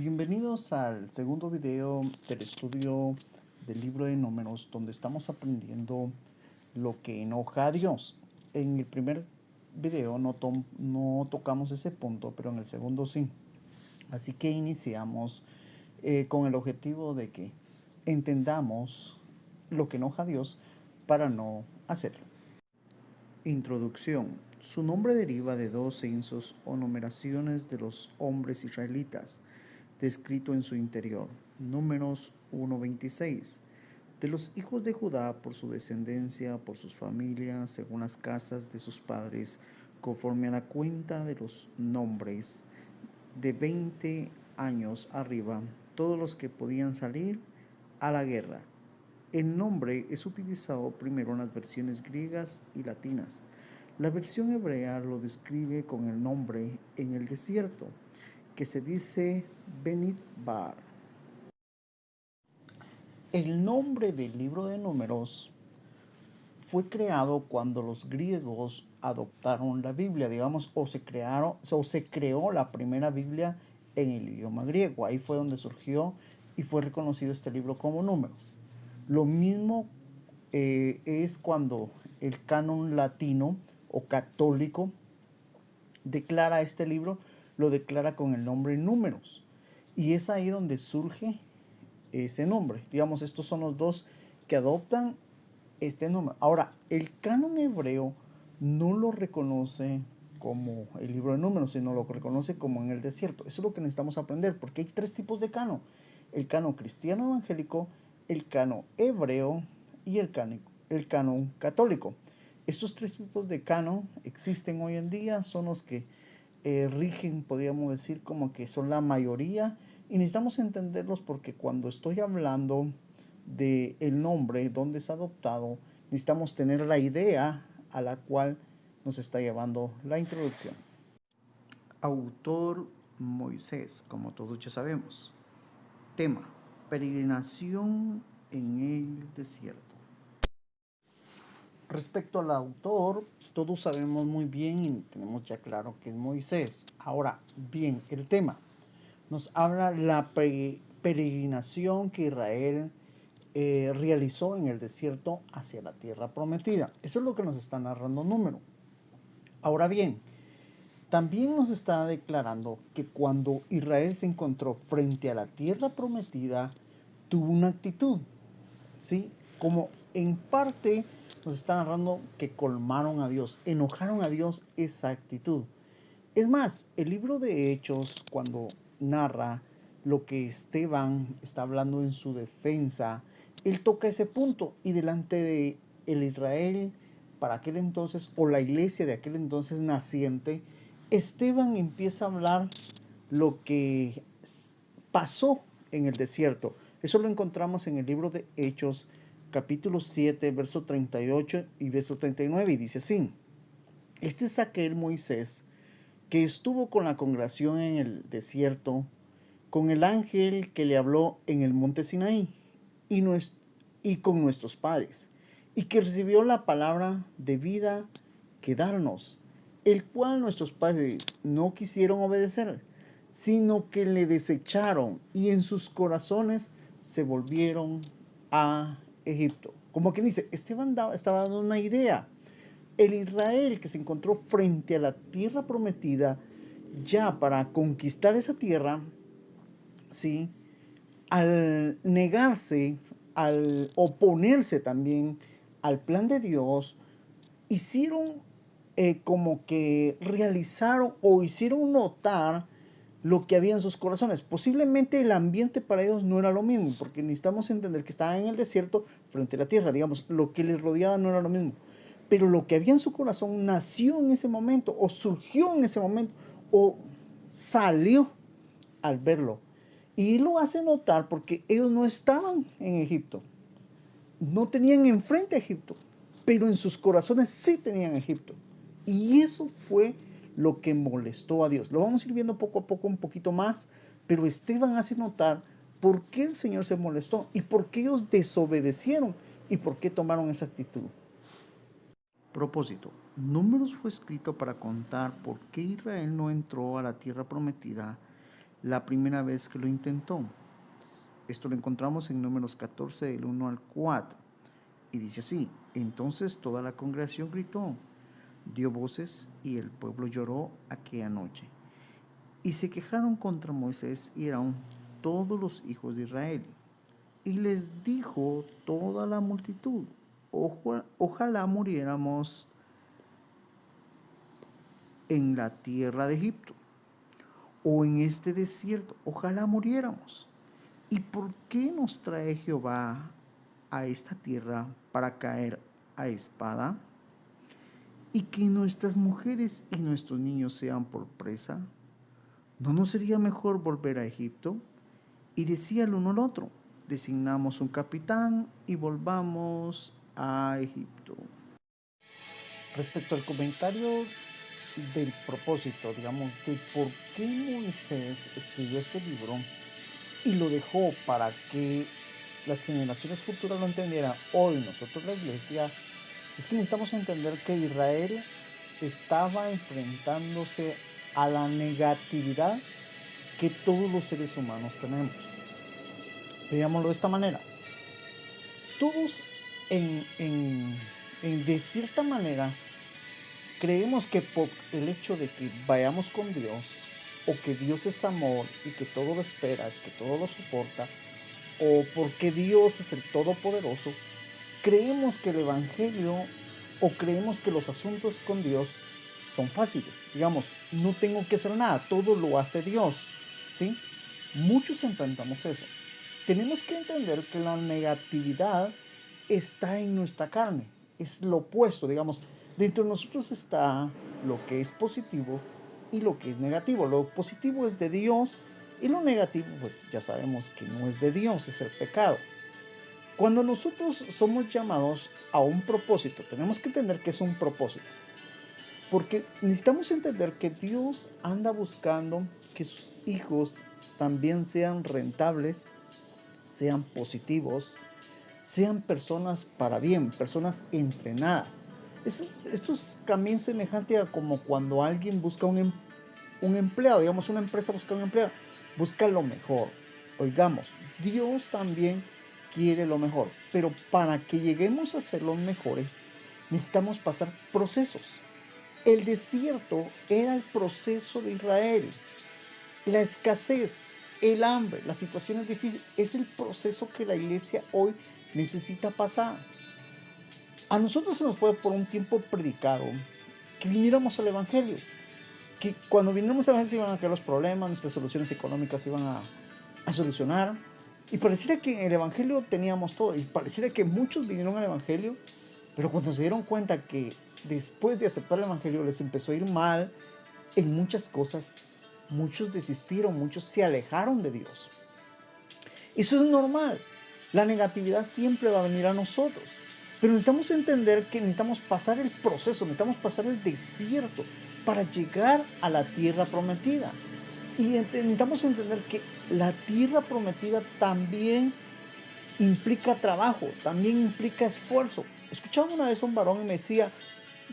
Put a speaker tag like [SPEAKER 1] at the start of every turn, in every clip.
[SPEAKER 1] Bienvenidos al segundo video del estudio del libro de Números, donde estamos aprendiendo lo que enoja a Dios. En el primer video no tocamos ese punto, pero en el segundo sí. Así que iniciamos con el objetivo de que entendamos lo que enoja a Dios para no hacerlo. Introducción. Su nombre deriva de dos censos o numeraciones de los hombres israelitas, descrito en su interior. Números 1:26. De los hijos de Judá por su descendencia, por sus familias, según las casas de sus padres, conforme a la cuenta de los nombres, de 20 años arriba, todos los que podían salir a la guerra. El nombre es utilizado primero en las versiones griegas y latinas. La versión hebrea lo describe con el nombre en el desierto, que se dice Benidbar. El nombre del libro de Números fue creado cuando los griegos adoptaron la Biblia, digamos, o se creó la primera Biblia en el idioma griego. Ahí fue donde surgió y fue reconocido este libro como Números. Lo mismo es cuando el canon latino o católico declara este libro, lo declara con el nombre Números. Y es ahí donde surge ese nombre. Digamos, estos son los dos que adoptan este nombre. Ahora, el canon hebreo no lo reconoce como el libro de Números, sino lo reconoce como en el desierto. Eso es lo que necesitamos aprender, porque hay tres tipos de canon: el canon cristiano evangélico, el canon hebreo y el canon católico. Estos tres tipos de canon existen hoy en día, son los que rigen, podríamos decir, como que son la mayoría, y necesitamos entenderlos porque cuando estoy hablando de el nombre, donde es adoptado, necesitamos tener la idea a la cual nos está llevando la introducción. Autor Moisés, como todos ya sabemos. Tema: peregrinación en el desierto. Respecto al autor, todos sabemos muy bien y tenemos ya claro que es Moisés. Ahora bien, el tema nos habla la peregrinación que Israel realizó en el desierto hacia la tierra prometida. Eso es lo que nos está narrando Número. Ahora bien, también nos está declarando que cuando Israel se encontró frente a la tierra prometida, tuvo una actitud, ¿sí? Como en parte nos está narrando que colmaron a Dios, enojaron a Dios esa actitud. Es más, el libro de Hechos, cuando narra lo que Esteban está hablando en su defensa, él toca ese punto y delante de el Israel para aquel entonces, o la iglesia de aquel entonces naciente, Esteban empieza a hablar lo que pasó en el desierto. Eso lo encontramos en el libro de Hechos, capítulo 7, verso 38 y verso 39, y dice así: este es aquel Moisés que estuvo con la congregación en el desierto, con el ángel que le habló en el monte Sinaí, y con nuestros padres, y que recibió la palabra de vida que darnos, el cual nuestros padres no quisieron obedecer, sino que le desecharon, y en sus corazones se volvieron a Egipto. Como quien dice, Esteban estaba dando una idea. El Israel que se encontró frente a la tierra prometida, ya para conquistar esa tierra, ¿sí? Al negarse, al oponerse también al plan de Dios, hicieron como que realizaron o hicieron notar lo que había en sus corazones. Posiblemente el ambiente para ellos no era lo mismo, porque necesitamos entender que estaban en el desierto frente a la tierra, digamos, lo que les rodeaba no era lo mismo. Pero lo que había en su corazón nació en ese momento, o surgió en ese momento, o salió al verlo. Y lo hace notar porque ellos no estaban en Egipto, no tenían enfrente a Egipto, pero en sus corazones sí tenían Egipto. Y eso fue lo que molestó a Dios. Lo vamos a ir viendo poco a poco un poquito más, pero Esteban hace notar por qué el Señor se molestó y por qué ellos desobedecieron y por qué tomaron esa actitud. Propósito: Números fue escrito para contar por qué Israel no entró a la tierra prometida la primera vez que lo intentó. Esto lo encontramos en Números 14, del 1 al 4. Y dice así: entonces toda la congregación gritó, dio voces, y el pueblo lloró aquella noche. Y se quejaron contra Moisés y Aarón todos los hijos de Israel. Y les dijo toda la multitud: ojalá muriéramos en la tierra de Egipto, o en este desierto, ojalá muriéramos. ¿Y por qué nos trae Jehová a esta tierra para caer a espada? ¿Y que nuestras mujeres y nuestros niños sean por presa? ¿No nos sería mejor volver a Egipto? Y decía el uno al otro: designamos un capitán y volvamos a Egipto. Respecto al comentario del propósito, digamos, de por qué Moisés escribió este libro y lo dejó para que las generaciones futuras lo entendieran, hoy nosotros la iglesia, es que necesitamos entender que Israel estaba enfrentándose a la negatividad que todos los seres humanos tenemos. Veámoslo de esta manera. Todos de cierta manera creemos que por el hecho de que vayamos con Dios, o que Dios es amor y que todo lo espera, que todo lo soporta, o porque Dios es el Todopoderoso, creemos que el Evangelio o creemos que los asuntos con Dios son fáciles. Digamos, no tengo que hacer nada, todo lo hace Dios, ¿sí? Muchos enfrentamos eso. Tenemos que entender que la negatividad está en nuestra carne, es lo opuesto, digamos. Dentro de nosotros está lo que es positivo y lo que es negativo. Lo positivo es de Dios y lo negativo, pues ya sabemos que no es de Dios, es el pecado. Cuando nosotros somos llamados a un propósito, tenemos que entender que es un propósito. Porque necesitamos entender que Dios anda buscando que sus hijos también sean rentables, sean positivos, sean personas para bien, personas entrenadas. Esto es también semejante a como cuando alguien busca un empleado, digamos una empresa busca un empleado, busca lo mejor. Oigamos, Dios también quiere lo mejor, pero para que lleguemos a ser los mejores, necesitamos pasar procesos. El desierto era el proceso de Israel. La escasez, el hambre, las situaciones difíciles, es el proceso que la iglesia hoy necesita pasar. A nosotros se nos fue por un tiempo predicado que viniéramos al Evangelio, que cuando viniéramos al Evangelio se iban a caer los problemas, nuestras soluciones económicas se iban a solucionar. Y pareciera que en el Evangelio teníamos todo, y pareciera que muchos vinieron al Evangelio, pero cuando se dieron cuenta que después de aceptar el Evangelio les empezó a ir mal en muchas cosas, muchos desistieron, muchos se alejaron de Dios. Eso es normal. La negatividad siempre va a venir a nosotros. Pero necesitamos entender que necesitamos pasar el proceso, necesitamos pasar el desierto para llegar a la tierra prometida. Y necesitamos entender que la tierra prometida también implica trabajo, también implica esfuerzo. Escuchaba una vez a un varón y me decía: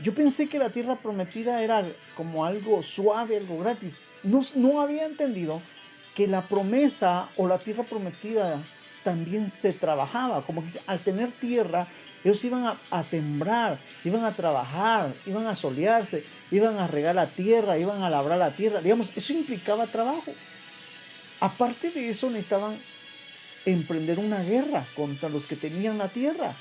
[SPEAKER 1] yo pensé que la tierra prometida era como algo suave, algo gratis. No había entendido que la promesa o la tierra prometida también se trabajaba. Como que al tener tierra, ellos iban a sembrar, iban a trabajar, iban a solearse, iban a regar la tierra, iban a labrar la tierra. Digamos, eso implicaba trabajo. Aparte de eso, necesitaban emprender una guerra contra los que tenían la tierra.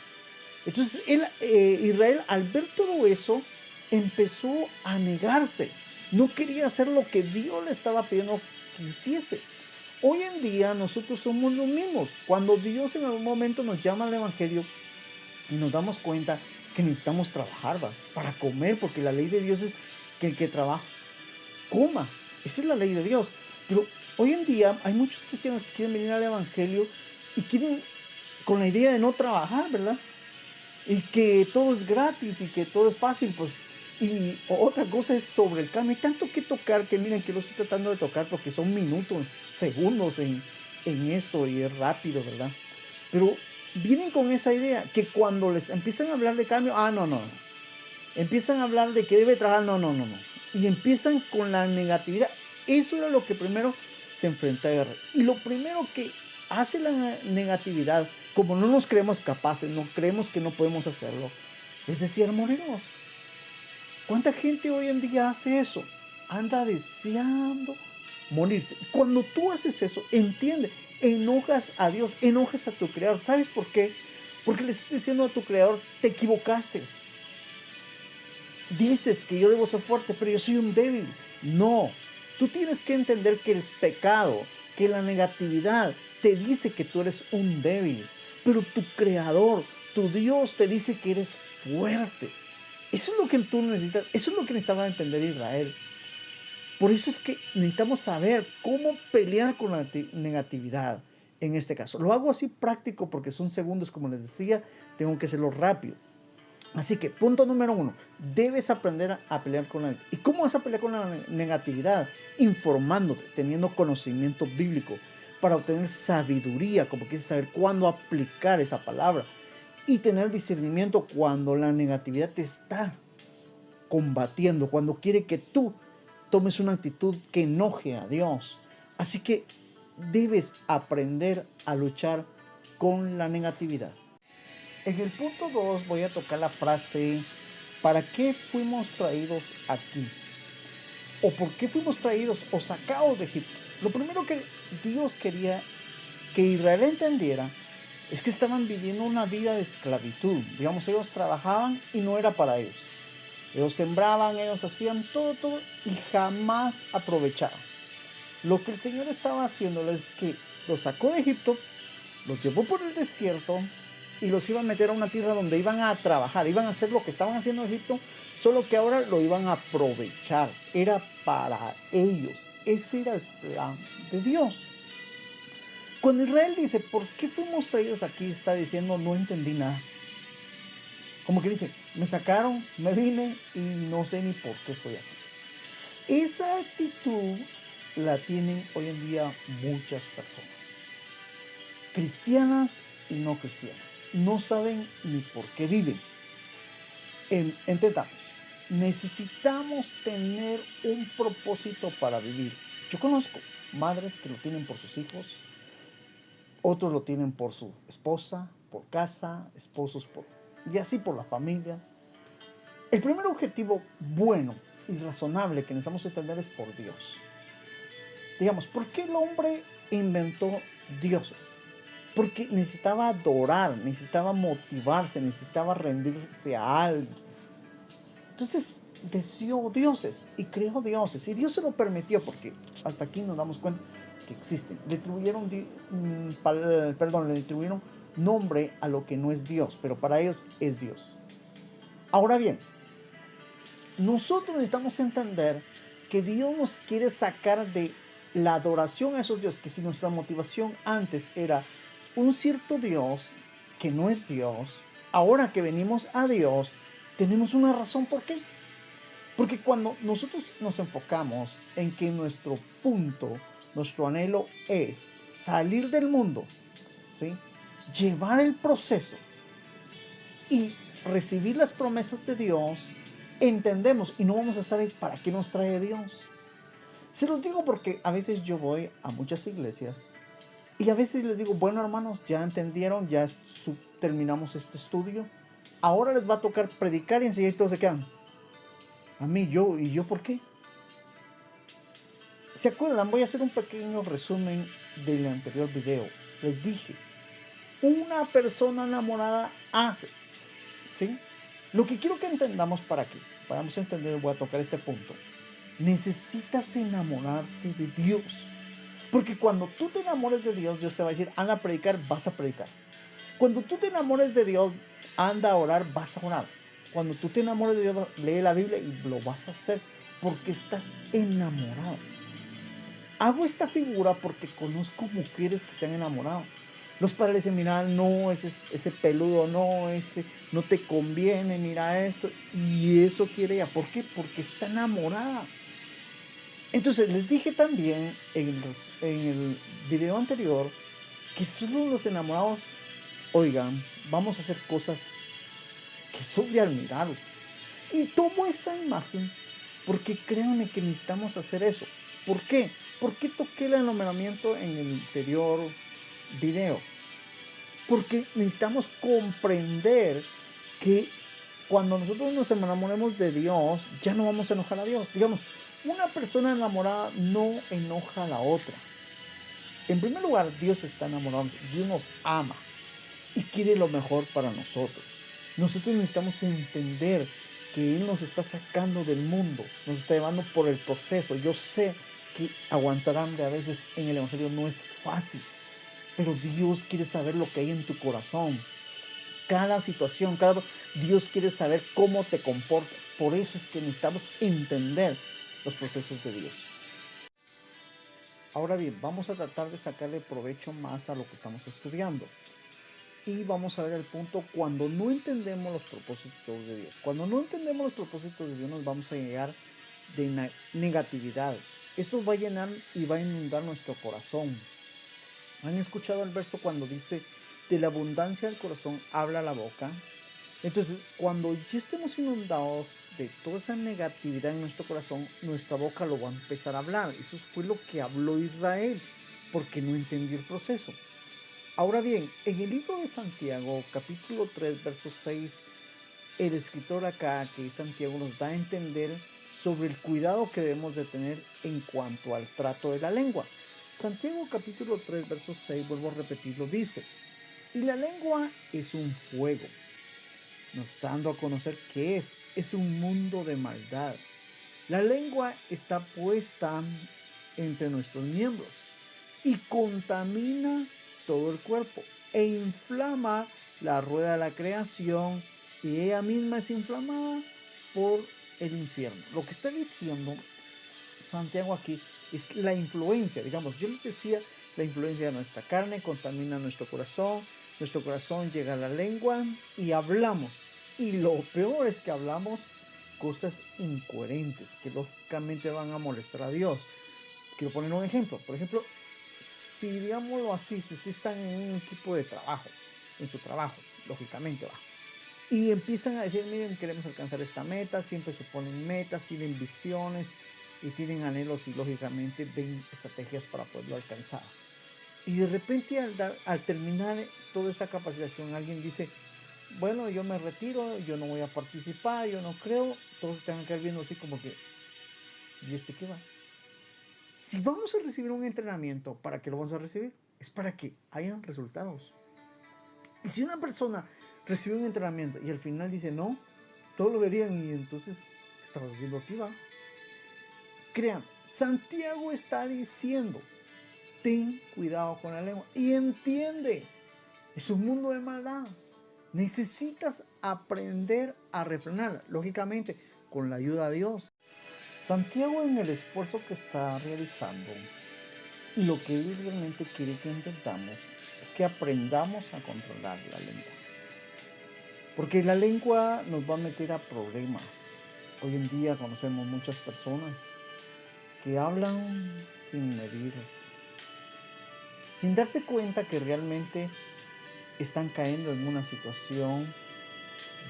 [SPEAKER 1] Entonces Israel, al ver todo eso, empezó a negarse. No quería hacer lo que Dios le estaba pidiendo que hiciese. Hoy en día nosotros somos los mismos. Cuando Dios en algún momento nos llama al Evangelio y nos damos cuenta que necesitamos trabajar, ¿va?, para comer, porque la ley de Dios es que el que trabaja, coma. Esa es la ley de Dios. Pero hoy en día hay muchos cristianos que quieren venir al Evangelio y quieren con la idea de no trabajar, ¿verdad? Y que todo es gratis y que todo es fácil, pues. Y otra cosa es sobre el cambio. Hay tanto que tocar que miren que lo estoy tratando de tocar porque son minutos, segundos en esto y es rápido, ¿verdad? Pero vienen con esa idea que cuando les empiezan a hablar de cambio, no. Empiezan a hablar de que debe trabajar, no. Y empiezan con la negatividad. Eso era lo que primero se enfrenta a guerra. Y lo primero que hace la negatividad, como no nos creemos capaces, no creemos que no podemos hacerlo, es decir, morirnos. ¿Cuánta gente hoy en día hace eso? Anda deseando morirse. Cuando tú haces eso, entiende, enojas a Dios, enojas a tu creador. ¿Sabes por qué? Porque le estás diciendo a tu creador, te equivocaste. Dices que yo debo ser fuerte, pero yo soy un débil. No, tú tienes que entender que el pecado, que la negatividad te dice que tú eres un débil, pero tu creador, tu Dios te dice que eres fuerte. Eso es lo que tú necesitas, eso es lo que necesitaba entender Israel. Por eso es que necesitamos saber cómo pelear con la negatividad en este caso. Lo hago así práctico porque son segundos, como les decía, tengo que hacerlo rápido. Así que, punto número 1, debes aprender a pelear con la... ¿Y cómo vas a pelear con la negatividad? Informándote, teniendo conocimiento bíblico, para obtener sabiduría, como quieres saber cuándo aplicar esa palabra, y tener discernimiento cuando la negatividad te está combatiendo, cuando quiere que tú tomes una actitud que enoje a Dios. Así que debes aprender a luchar con la negatividad. En el punto 2 voy a tocar la frase, ¿para qué fuimos traídos aquí? ¿O por qué fuimos traídos o sacados de Egipto? Lo primero que Dios quería que Israel entendiera es que estaban viviendo una vida de esclavitud. Digamos, ellos trabajaban y no era para ellos. Ellos sembraban, ellos hacían todo y jamás aprovechaban. Lo que el Señor estaba haciendo es que los sacó de Egipto, los llevó por el desierto y los iba a meter a una tierra donde iban a trabajar, iban a hacer lo que estaban haciendo en Egipto, solo que ahora lo iban a aprovechar. Era para ellos. Ese era el plan de Dios. Cuando Israel dice, ¿por qué fuimos traídos aquí? Está diciendo, no entendí nada. Como que dice, me sacaron, me vine y no sé ni por qué estoy aquí. Esa actitud la tienen hoy en día muchas personas, cristianas y no cristianas. No saben ni por qué viven. Entendamos, necesitamos tener un propósito para vivir. Yo conozco madres que lo tienen por sus hijos, otros lo tienen por su esposa, por casa, esposos y así por la familia. El primer objetivo bueno y razonable que necesitamos entender es por Dios. Digamos, ¿por qué el hombre inventó dioses? Porque necesitaba adorar, necesitaba motivarse, necesitaba rendirse a alguien. Entonces deseó dioses y creó dioses. Y Dios se lo permitió porque hasta aquí nos damos cuenta que existen. Le atribuyeron, le atribuyeron nombre a lo que no es Dios, pero para ellos es Dios. Ahora bien, nosotros necesitamos entender que Dios nos quiere sacar de la adoración a esos dioses, que si nuestra motivación antes era un cierto Dios que no es Dios, ahora que venimos a Dios, tenemos una razón por qué. Porque cuando nosotros nos enfocamos en que nuestro punto, nuestro anhelo es salir del mundo, ¿sí? Llevar el proceso y recibir las promesas de Dios, entendemos y no vamos a saber para qué nos trae Dios. Se los digo porque a veces yo voy a muchas iglesias y a veces les digo, bueno hermanos, ya entendieron, ya terminamos este estudio, ahora les va a tocar predicar y enseguida todos se quedan. A mí, ¿y yo por qué? ¿Se acuerdan? Voy a hacer un pequeño resumen del anterior video. Les dije, una persona enamorada hace, ¿sí? Lo que quiero que entendamos para que podamos entender, voy a tocar este punto. Necesitas enamorarte de Dios. Porque cuando tú te enamores de Dios, Dios te va a decir, anda a predicar, vas a predicar. Cuando tú te enamores de Dios, anda a orar, vas a orar. Cuando tú te enamores de Dios, lee la Biblia y lo vas a hacer porque estás enamorado. Hago esta figura porque conozco mujeres que se han enamorado. Los padres dicen, mira, no, ese peludo, no, no te conviene, mira esto. Y eso quiere ella. ¿Por qué? Porque está enamorada. Entonces, les dije también en el video anterior que solo los enamorados, oigan, vamos a hacer cosas que son de admirar ustedes. Y tomo esa imagen porque créanme que necesitamos hacer eso. ¿Por qué? ¿Por qué toqué el enumeramiento en el anterior video? Porque necesitamos comprender que cuando nosotros nos enamoremos de Dios, ya no vamos a enojar a Dios. Digamos, una persona enamorada no enoja a la otra. En primer lugar, Dios está enamorado, Dios nos ama y quiere lo mejor para nosotros. Nosotros necesitamos entender que Él nos está sacando del mundo, nos está llevando por el proceso. Yo sé que aguantar hambre a veces en el Evangelio no es fácil, pero Dios quiere saber lo que hay en tu corazón. Cada situación, Dios quiere saber cómo te comportas. Por eso es que necesitamos entender los procesos de Dios. Ahora bien, vamos a tratar de sacarle provecho más a lo que estamos estudiando. Y vamos a ver el punto cuando no entendemos los propósitos de Dios. Cuando no entendemos los propósitos de Dios, nos vamos a llegar de negatividad. Esto va a llenar y va a inundar nuestro corazón. ¿Han escuchado el verso cuando dice, de la abundancia del corazón habla la boca? Entonces, cuando ya estemos inundados de toda esa negatividad en nuestro corazón, nuestra boca lo va a empezar a hablar. Eso fue lo que habló Israel, porque no entendió el proceso. Ahora bien, en el libro de Santiago, capítulo 3, verso 6, el escritor acá, que es Santiago, nos da a entender sobre el cuidado que debemos de tener en cuanto al trato de la lengua. Santiago capítulo 3, verso 6, vuelvo a repetirlo, dice, y la lengua es un fuego. Nos está dando a conocer qué es un mundo de maldad. La lengua está puesta entre nuestros miembros y contamina todo el cuerpo e inflama la rueda de la creación y ella misma es inflamada por el infierno. Lo que está diciendo Santiago aquí es la influencia, digamos, yo les decía, la influencia de nuestra carne contamina nuestro corazón llega a la lengua y hablamos. Y lo peor es que hablamos cosas incoherentes que lógicamente van a molestar a Dios. Quiero poner un ejemplo. Por ejemplo, si digámoslo así, si usted está en un equipo de trabajo, en su trabajo, lógicamente va. Y empiezan a decir, miren, queremos alcanzar esta meta, siempre se ponen metas, tienen visiones y tienen anhelos y lógicamente ven estrategias para poderlo alcanzar. Y de repente al terminar toda esa capacitación, alguien dice, bueno, yo me retiro, yo no voy a participar, yo no creo, todos tengan que ir viendo así como que, ¿y este qué va? Si vamos a recibir un entrenamiento, ¿para qué lo vamos a recibir? Es para que hayan resultados. Y si una persona recibe un entrenamiento y al final dice no, todos lo verían y entonces, ¿qué estamos haciendo aquí, va? Crean, Santiago está diciendo, ten cuidado con la lengua y entiende, es un mundo de maldad. Necesitas aprender a refrenarla, lógicamente, con la ayuda de Dios. Santiago, en el esfuerzo que está realizando, y lo que él realmente quiere que entendamos es que aprendamos a controlar la lengua. Porque la lengua nos va a meter a problemas. Hoy en día conocemos muchas personas que hablan sin medirse, sin darse cuenta que realmente están cayendo en una situación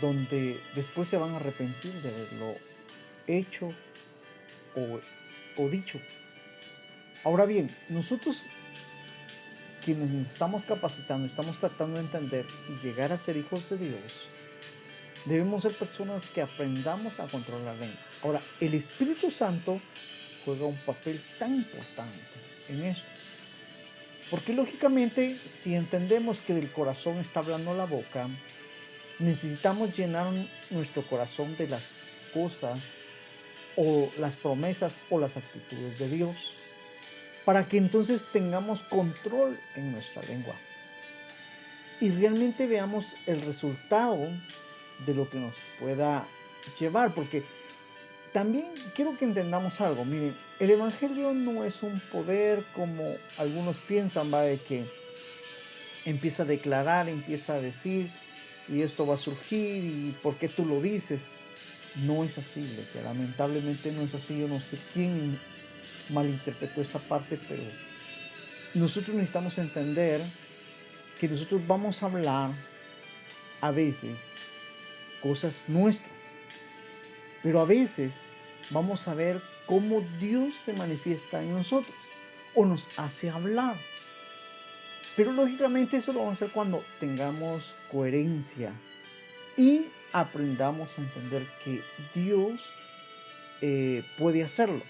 [SPEAKER 1] donde después se van a arrepentir de haberlo hecho o dicho. Ahora bien, nosotros quienes nos estamos capacitando, estamos tratando de entender y llegar a ser hijos de Dios, debemos ser personas que aprendamos a controlar la lengua. Ahora, el Espíritu Santo juega un papel tan importante en esto. Porque lógicamente, si entendemos que del corazón está hablando la boca, necesitamos llenar nuestro corazón de las cosas o las promesas o las actitudes de Dios, para que entonces tengamos control en nuestra lengua y realmente veamos el resultado de lo que nos pueda llevar, porque también quiero que entendamos algo. Miren, el Evangelio no es un poder como algunos piensan, va, de que empieza a declarar, empieza a decir, y esto va a surgir, y ¿por qué tú lo dices? No es así, iglesia, lamentablemente no es así. Yo no sé quién malinterpretó esa parte, pero nosotros necesitamos entender que nosotros vamos a hablar a veces cosas nuestras, pero a veces vamos a ver cómo Dios se manifiesta en nosotros. o nos hace hablar. Pero lógicamente eso lo vamos a hacer cuando tengamos coherencia y aprendamos a entender que Dios puede hacerlo.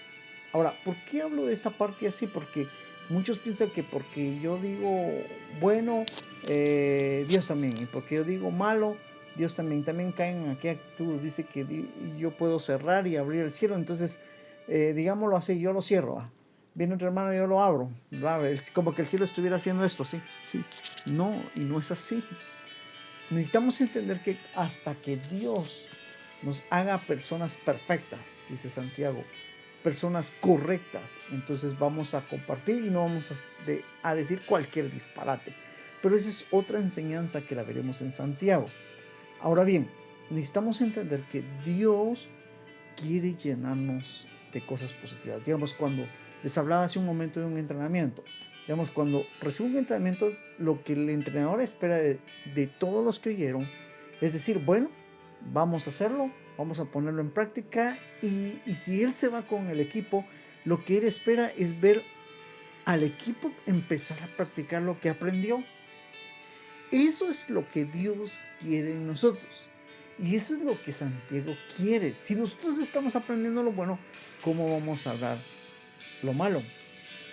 [SPEAKER 1] Ahora, ¿por qué hablo de esta parte así? Porque muchos piensan que porque yo digo bueno, Dios también, y porque yo digo malo, Dios también. También caen en aquella actitud, dice que yo puedo cerrar y abrir el cielo, entonces, digámoslo así, yo lo cierro. Viene otro hermano, yo lo abro. Es como que el cielo estuviera haciendo esto, sí, sí. No, y no es así. Necesitamos entender que hasta que Dios nos haga personas perfectas, dice Santiago, personas correctas, entonces vamos a compartir y no vamos a decir cualquier disparate. Pero esa es otra enseñanza que la veremos en Santiago. Ahora bien, necesitamos entender que Dios quiere llenarnos de cosas positivas. Digamos, cuando les hablaba hace un momento de un entrenamiento, digamos, cuando recibo un entrenamiento, lo que el entrenador espera de todos los que oyeron es decir, bueno, vamos a hacerlo, vamos a ponerlo en práctica y si él se va con el equipo, lo que él espera es ver al equipo empezar a practicar lo que aprendió. Eso es lo que Dios quiere en nosotros. Y eso es lo que Santiago quiere. Si nosotros estamos aprendiendo lo bueno, ¿cómo vamos a hablar lo malo?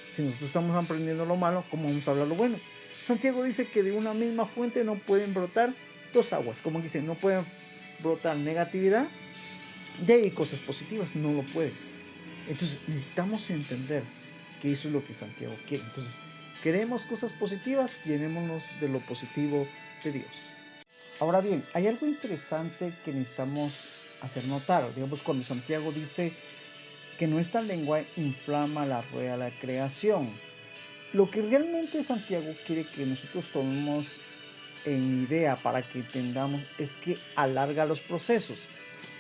[SPEAKER 1] Si nosotros estamos aprendiendo lo malo, ¿cómo vamos a hablar lo bueno? Santiago dice que de una misma fuente no pueden brotar dos aguas. Como dice, no pueden brotar negatividad de ahí cosas positivas. No lo puede. Entonces necesitamos entender que eso es lo que Santiago quiere. Entonces, queremos cosas positivas, llenémonos de lo positivo de Dios. Ahora bien, hay algo interesante que necesitamos hacer notar. Digamos, cuando Santiago dice que nuestra lengua inflama la rueda de la creación. Lo que realmente Santiago quiere que nosotros tomemos en idea para que entendamos es que alarga los procesos.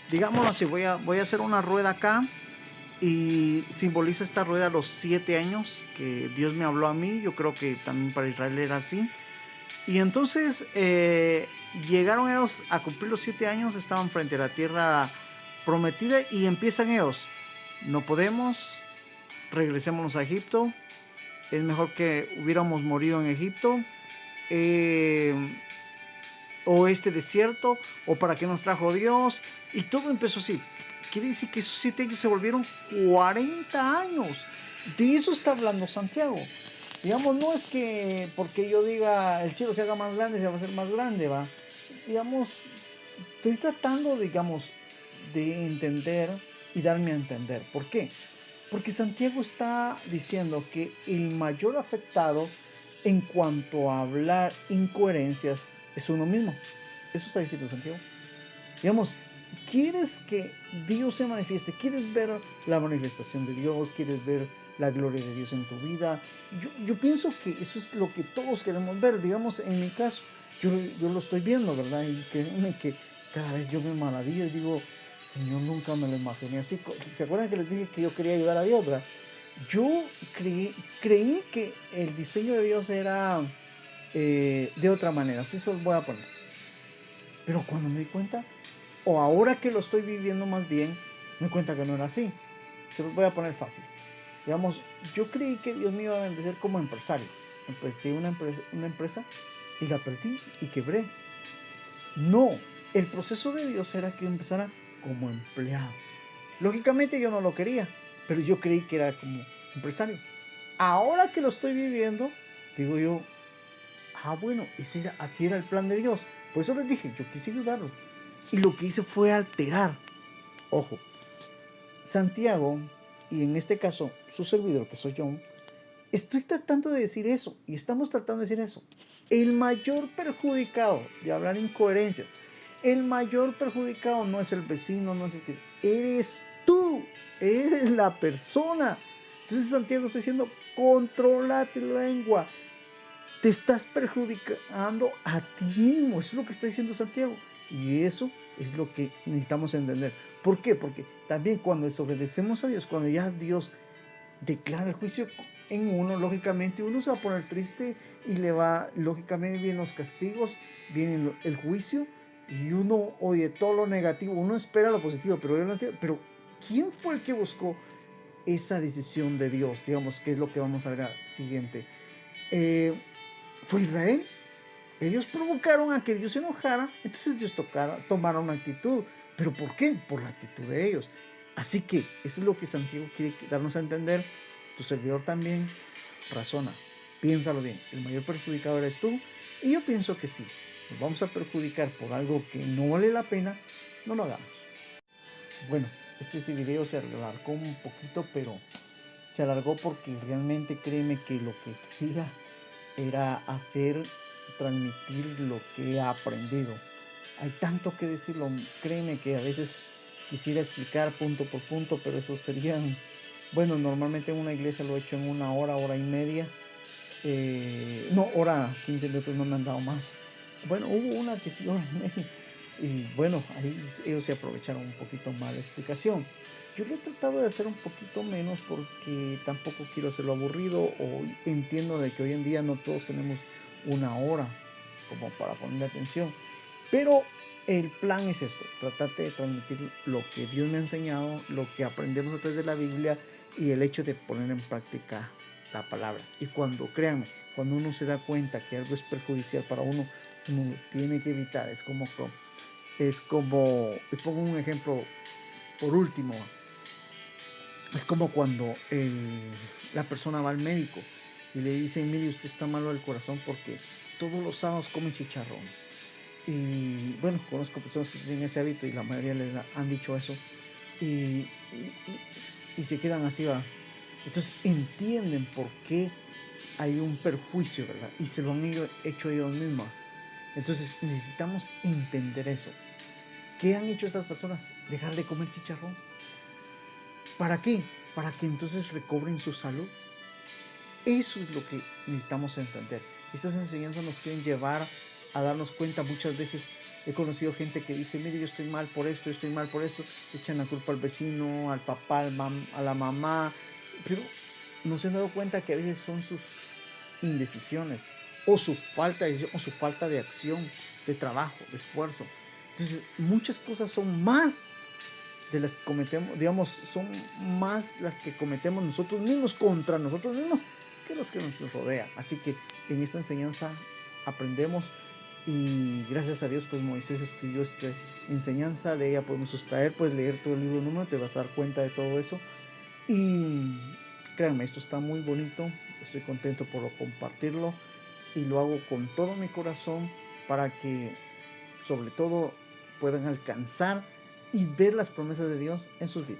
[SPEAKER 1] Digámoslo así, voy a hacer una rueda acá y simboliza esta rueda los 7 años que Dios me habló a mí. Yo creo que también para Israel era así. Y entonces llegaron ellos a cumplir los 7 años, estaban frente a la tierra prometida y empiezan ellos. No podemos, regresémonos a Egipto. Es mejor que hubiéramos morido en Egipto. O este desierto, o para qué nos trajo Dios. Y todo empezó así. Quiere decir que esos 7 años se volvieron 40 años. De eso está hablando Santiago. Digamos, no es que porque yo diga el cielo se haga más grande, se va a hacer más grande, va. Digamos, estoy tratando, digamos, de entender y darme a entender. ¿Por qué? Porque Santiago está diciendo que el mayor afectado en cuanto a hablar incoherencias es uno mismo. Eso está diciendo Santiago. Digamos, ¿quieres que Dios se manifieste? ¿Quieres ver la manifestación de Dios? ¿Quieres ver la gloria de Dios en tu vida? Yo pienso que eso es lo que todos queremos ver. Digamos, en mi caso, yo lo estoy viendo, ¿verdad? Y créanme que cada vez yo me maravillo y digo, Señor, nunca me lo imaginé así. ¿Se acuerdan que les dije que yo quería ayudar a Dios, verdad? Yo creí que el diseño de Dios era de otra manera, así se los voy a poner. Pero cuando me di cuenta, o ahora que lo estoy viviendo más bien, me di cuenta que no era así. Se los voy a poner fácil. Digamos, yo creí que Dios me iba a bendecir como empresario. Empecé una empresa y la perdí y quebré. No, el proceso de Dios era que yo empezara como empleado. Lógicamente yo no lo quería, pero yo creí que era como empresario. Ahora que lo estoy viviendo, digo yo, bueno, así era el plan de Dios. Por eso les dije, yo quise ayudarlo. Y lo que hice fue alterar. Ojo, Santiago, y en este caso su servidor, que soy yo, estoy tratando de decir eso, y estamos tratando de decir eso. El mayor perjudicado de hablar incoherencias, el mayor perjudicado no es el vecino, no es el que... Eres tú, eres la persona. Entonces Santiago está diciendo, controla tu lengua. Te estás perjudicando a ti mismo. Eso es lo que está diciendo Santiago. Y eso es lo que necesitamos entender. ¿Por qué? Porque también cuando desobedecemos a Dios, cuando ya Dios declara el juicio en uno, lógicamente uno se va a poner triste y lógicamente vienen los castigos, viene el juicio y uno oye todo lo negativo, uno espera lo positivo, pero ¿quién fue el que buscó esa decisión de Dios, digamos, que es lo que vamos a ver siguiente. Fue Israel. Ellos provocaron a que Dios se enojara, entonces Dios tomara una actitud. ¿Pero por qué? Por la actitud de ellos. Así que eso es lo que Santiago quiere darnos a entender. Tu servidor también razona, piénsalo bien. El mayor perjudicado eres tú. Y yo pienso que sí, nos vamos a perjudicar por algo que no vale la pena, no lo hagamos. Bueno, este video se alargó un poquito, pero se alargó porque realmente créeme que lo que quería era transmitir lo que he aprendido. Hay tanto que decirlo, créeme que a veces quisiera explicar punto por punto, pero eso serían, bueno, normalmente en una iglesia lo he hecho en una hora, hora y media, no, hora, 15 minutos no me han dado más. Bueno, hubo una que sí, hora y media, y bueno, ahí ellos se aprovecharon un poquito más la explicación. Yo lo he tratado de hacer un poquito menos porque tampoco quiero hacerlo aburrido, o entiendo de que hoy en día no todos tenemos una hora como para ponerle atención. Pero el plan es esto, tratar de transmitir lo que Dios me ha enseñado, lo que aprendemos a través de la Biblia y el hecho de poner en práctica la palabra. Y créanme, cuando uno se da cuenta que algo es perjudicial para uno, uno lo tiene que evitar. Es como, y pongo un ejemplo por último, es como cuando la persona va al médico y le dicen, mire, usted está malo del corazón porque todos los sábados come chicharrón. Y bueno, conozco personas que tienen ese hábito y la mayoría les han dicho eso. Y, y se quedan así, va. Entonces entienden por qué hay un perjuicio, ¿verdad? Y se lo han hecho ellos mismos. Entonces necesitamos entender eso. ¿Qué han hecho estas personas? Dejar de comer chicharrón. ¿Para qué? Para que entonces recobren su salud. Eso es lo que necesitamos entender. Estas enseñanzas nos quieren llevar a darnos cuenta. Muchas veces he conocido gente que dice, mire, yo estoy mal por esto, yo estoy mal por esto. Echan la culpa al vecino, al papá, a la mamá. Pero no se han dado cuenta que a veces son sus indecisiones o su falta de, acción, de trabajo, de esfuerzo. Entonces, muchas cosas son más de las que cometemos, digamos, son más las que cometemos nosotros mismos contra nosotros mismos que los que nos rodean. Así que en esta enseñanza aprendemos, y gracias a Dios pues Moisés escribió esta enseñanza. De ella podemos sustraer, pues leer todo el libro número, te vas a dar cuenta de todo eso. Y créanme, esto está muy bonito, estoy contento por compartirlo y lo hago con todo mi corazón para que sobre todo puedan alcanzar y ver las promesas de Dios en sus vidas.